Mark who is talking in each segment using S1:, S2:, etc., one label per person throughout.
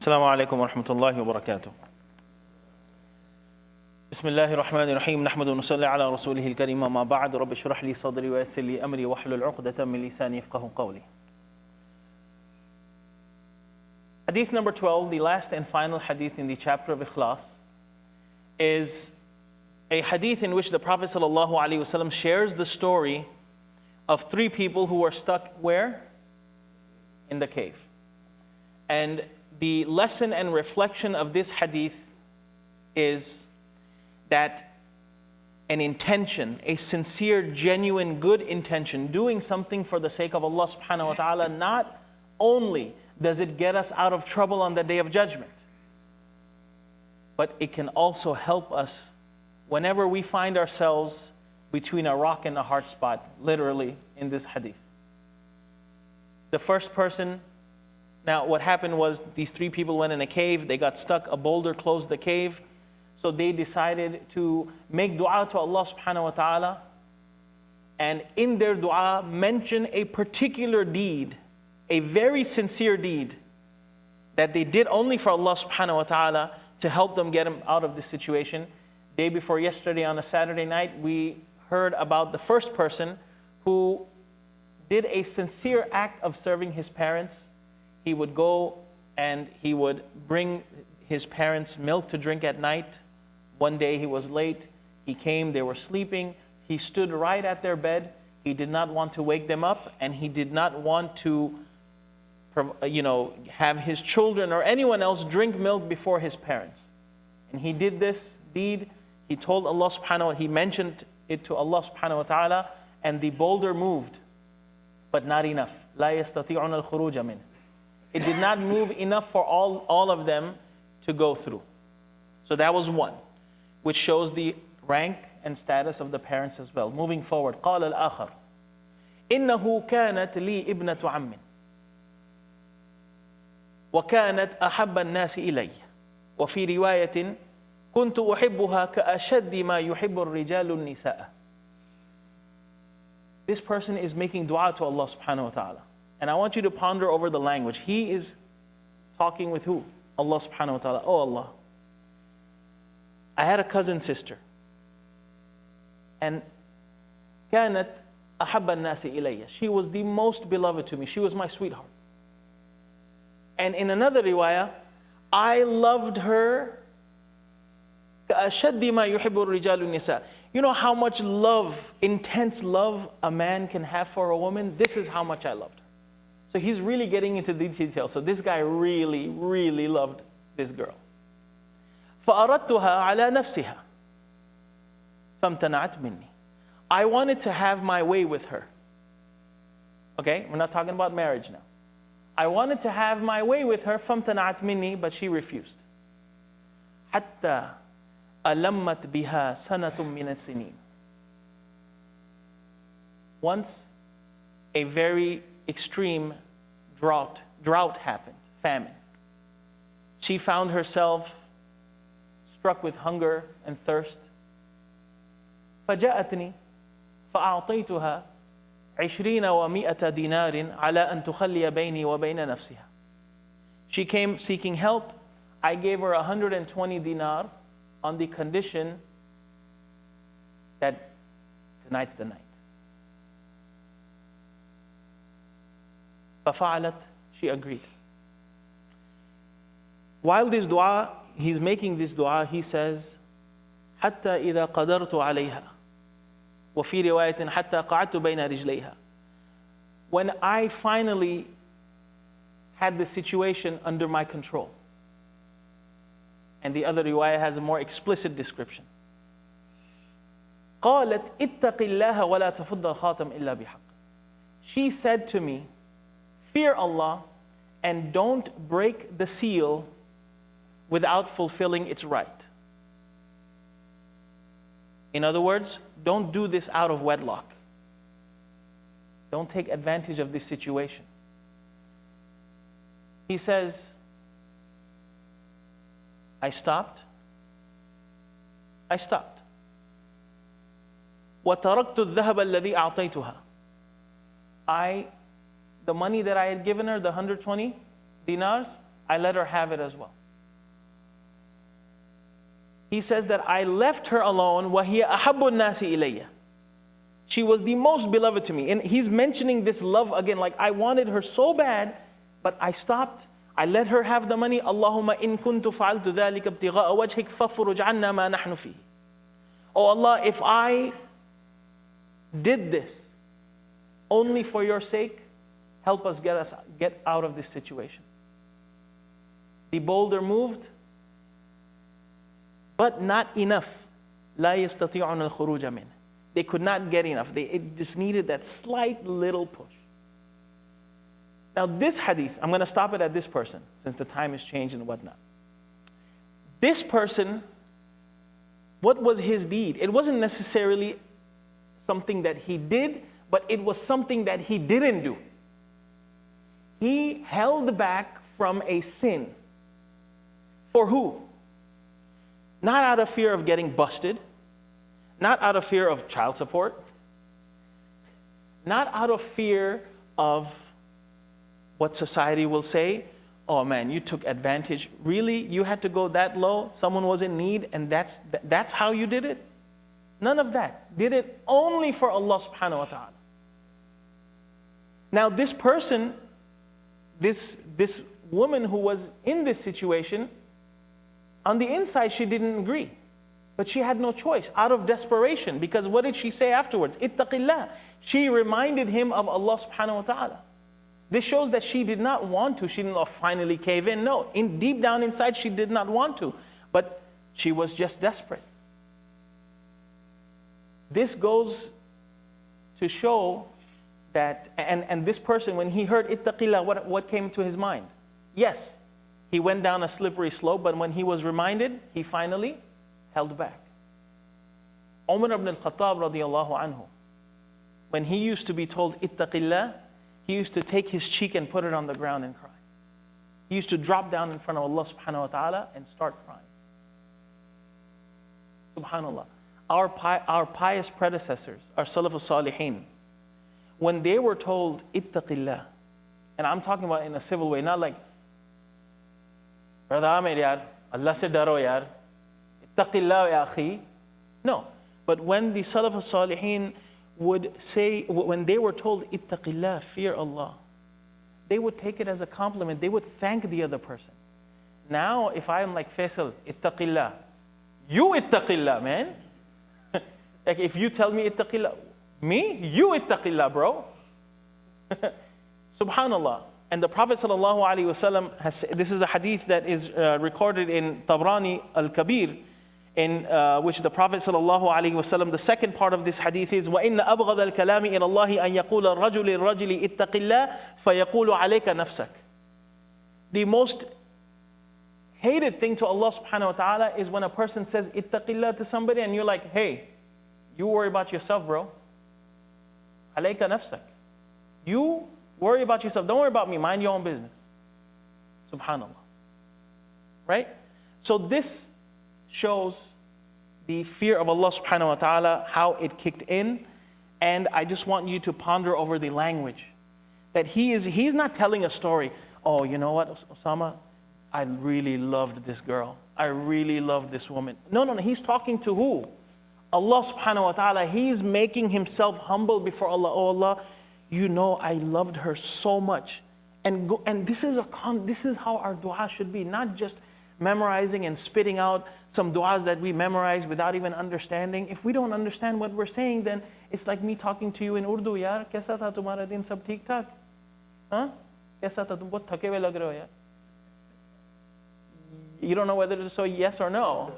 S1: السلام عليكم ورحمة الله وبركاته. بسم الله الرحمن الرحيم نحمد ونصلي على رسوله الكريم ما بعد رب اشرح لي صدري ويسر لي أمري واحلل عقدة من لساني يفقهوا قولي. Hadith number 12, the last and final hadith in the chapter of Ikhlas, is a hadith in which the Prophet ﷺ shares the story of three people who were stuck where? In the cave. And the lesson and reflection of this hadith is that an intention, a sincere, genuine, good intention, doing something for the sake of Allah subhanahu wa ta'ala, not only does it get us out of trouble on the Day of Judgment, but it can also help us whenever we find ourselves between a rock and a hard spot, literally in this hadith. The first person, now what happened was these three people went in a cave, they got stuck, a boulder closed the cave, so they decided to make dua to Allah subhanahu wa ta'ala, and in their dua mention a particular deed, a very sincere deed that they did only for Allah subhanahu wa ta'ala to help them get them out of this situation. Day before yesterday on a Saturday night, we heard about the first person who did a sincere act of serving his parents. He would go and he would bring his parents milk to drink at night. One day he was late. He came, they were sleeping. He stood right at their bed. He did not want to wake them up, and he did not want to have his children or anyone else drink milk before his parents. And he did this deed. He told Allah subhanahu wa ta'ala, he mentioned it to Allah subhanahu wa ta'ala, and the boulder moved, but not enough. لا يستطيعون الخروج منه. It did not move enough for all of them to go through. So that was one, which shows the rank and status of the parents as well. Moving forward, قال الآخر إنه كانت لي ابنة عم وكانت أحب الناس إلي وفي رواية كنت أحبها كأشد ما يحب الرجال النساء. This person is making dua to Allah subhanahu wa ta'ala. And I want you to ponder over the language. He is talking with who? Allah subhanahu wa ta'ala. Oh Allah, I had a cousin sister, and كانت أحب الناس إلي. She was the most beloved to me. She was my sweetheart. And in another riwayah, I loved her كأشد ما يحب الرجال النساء. You know how much love, intense love a man can have for a woman? This is how much I loved her. So he's really getting into the details. So this guy really, really loved this girl. فأردتها على نفسها فامتنعت مني. I wanted to have my way with her. Okay, we're not talking about marriage now. I wanted to have my way with her, فامتنعت مني, but she refused. حتى ألمت بها سنة من السنين. Once a very extreme drought happened, famine. She found herself struck with hunger and thirst. فجاءتني فأعطيتها 20 ومائة دينار على أن تخلي بيني وبين نفسها. She came seeking help. I gave her 120 dinar on the condition that tonight's the night. ففعلت, she agreed. While this dua, he's making this dua, he says, حتى إذا قدرت عليها وفي رواية حتى قعدت بين رجليها. When I finally had the situation under my control. And the other riwayah has a more explicit description. قالت اتق الله ولا تفض الخاتم إلا بحق. She said to me, fear Allah and don't break the seal without fulfilling its right. In other words, don't do this out of wedlock. Don't take advantage of this situation. He says, I stopped. وَتَرَكْتُ الذَّهَبَ الَّذِي أَعْطَيْتُهَا. The money that I had given her, the 120 dinars, I let her have it as well. He says that I left her alone. وَهِيَ أَحَبُّ النَّاسِ إِلَيَّ. She was the most beloved to me. And he's mentioning this love again, like I wanted her so bad, but I stopped. I let her have the money. Allahumma in kuntu fa'altu dhalika ibtigha'a wajhik fafuruj anna ma nahnu fihi. Oh Allah, if I did this only for your sake, help us get out of this situation. The boulder moved, but not enough. لا يستطيعون الخروج منه. They could not get enough. It just needed that slight little push. Now this hadith, I'm going to stop it at this person since the time has changed and whatnot. This person, what was his deed? It wasn't necessarily something that he did, but it was something that he didn't do. He held back from a sin. For who? Not out of fear of getting busted, not out of fear of child support, not out of fear of what society will say. Oh man, you took advantage. Really? You had to go that low? Someone was in need and that's how you did it? None of that. Did it only for Allah subhanahu wa ta'ala. Now this person, this woman who was in this situation, on the inside she didn't agree. But she had no choice, out of desperation. Because what did she say afterwards? Ittaqillah. She reminded him of Allah subhanahu wa ta'ala. This shows that she did not want to. She didn't finally cave in. No, deep down inside she did not want to. But she was just desperate. This goes to show that, and this person, when he heard ittaqillah, what came to his mind? Yes, he went down a slippery slope, but when he was reminded, he finally held back. Umar ibn al-Khattab radiyallahu anhu, when he used to be told ittaqillah, he used to take his cheek and put it on the ground and cry. He used to drop down in front of Allah subhanahu wa ta'ala and start crying. Subhanallah. Our pious predecessors, our Salaf us-Saliheen, when they were told ittaqillah, and I'm talking about in a civil way, not like, Brother Amir yaar, Allah se daro yaar, ittaqillah ya akhi. No, but when the Salaf us-Saliheen would say, when they were told ittaqillah, fear Allah, they would take it as a compliment. They would thank the other person. Now, if I am like Faisal, ittaqillah, you ittaqillah, man. Like if you tell me ittaqillah, me? You ittaqillah, bro. Subhanallah. And the Prophet ﷺ has, this is a hadith that is recorded in Tabrani al-Kabir, in which the Prophet ﷺ, the second part of this hadith is وَإِنَّ أَبْغَضَ الْكَلَامِ إِلَى اللَّهِ أَن يَقُولَ الرَّجُلِ الرَّجُلِ اتَّقِ اللَّهِ فَيَقُولُ عَلَيْكَ نَفْسَكَ. The most hated thing to Allah subhanahu wa ta'ala is when a person says ittaqillah to somebody and you're like, hey, you worry about yourself, bro. عَلَيْكَ نَفْسَكَ. You worry about yourself. Don't worry about me. Mind your own business. Subhanallah. Right? So this shows the fear of Allah subhanahu wa ta'ala, how it kicked in. And I just want you to ponder over the language. That he's not telling a story. Oh, you know what, Osama? I really loved this girl. I really loved this woman. No. He's talking to who? Allah subhanahu wa ta'ala. He's making himself humble before Allah. Oh Allah, you know I loved her so much. And this is how our dua should be. Not just memorizing and spitting out some du'as that we memorize without even understanding. If we don't understand what we're saying, then it's like me talking to you in Urdu. Yaar, kaisa tha tumhara din, sab theek thak? Huh? Kaisa tha, tum bahut thake hue lag rahe ho yaar. You don't know whether to say yes or no.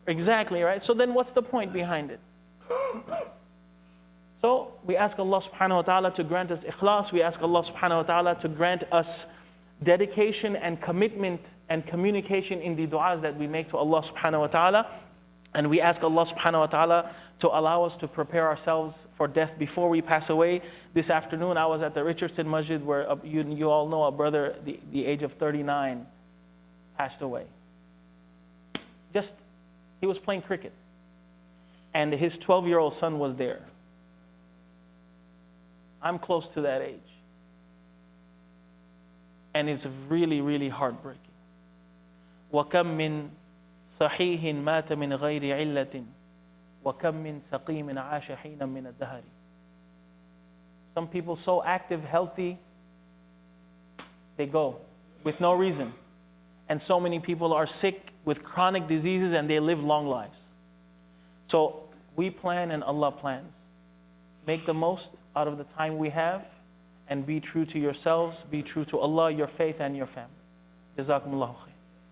S1: Exactly, right? So then what's the point behind it? So we ask Allah subhanahu wa ta'ala to grant us ikhlas. We ask Allah subhanahu wa ta'ala to grant us dedication and commitment and communication in the du'as that we make to Allah subhanahu wa ta'ala. And we ask Allah subhanahu wa ta'ala to allow us to prepare ourselves for death before we pass away. This afternoon I was at the Richardson Masjid where you all know a brother, the age of 39, passed away. He was playing cricket. And his 12-year-old son was there. I'm close to that age. And it's really, really heartbreaking. وَكَمْ مِنْ صَحِيحٍ مَاتَ مِنْ غَيْرِ عِلَّةٍ وَكَمْ مِنْ سَقِيمٍ عَاشَ حِينًا مِنَ الدَّهَرِ. Some people so active, healthy, they go with no reason. And so many people are sick with chronic diseases and they live long lives. So we plan and Allah plans. Make the most out of the time we have and be true to yourselves, be true to Allah, your faith and your family. Jazakumullahu khair.